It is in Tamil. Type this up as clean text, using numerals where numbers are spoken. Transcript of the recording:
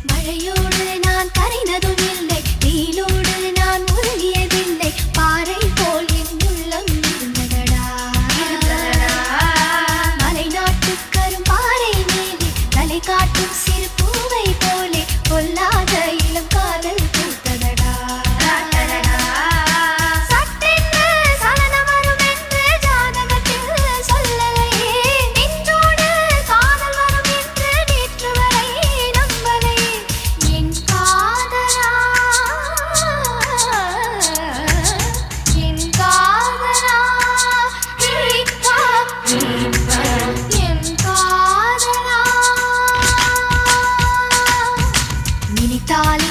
மழையோடு நான் கரைந்ததும் இல்லை, நீலோடு நான் உருகியதில்லை, பாறை போல் என் உள்ளம் இருந்ததடா. மலை நாட்டு கரும்பாறை மேலே தலை காட்டும் சிறு பூவை போலே பொல்லாத இளம் காதல் பூத்ததடா. சட்டென்று சலனம் வரும் என்று ஜாதகத்தில் சொல்லலையே, நின்றோடு காதல் வரும் என்று நேற்று வரை நம்பலையே. என் காதலா, என் காதலா, என் காதலா. நினைத்தாலே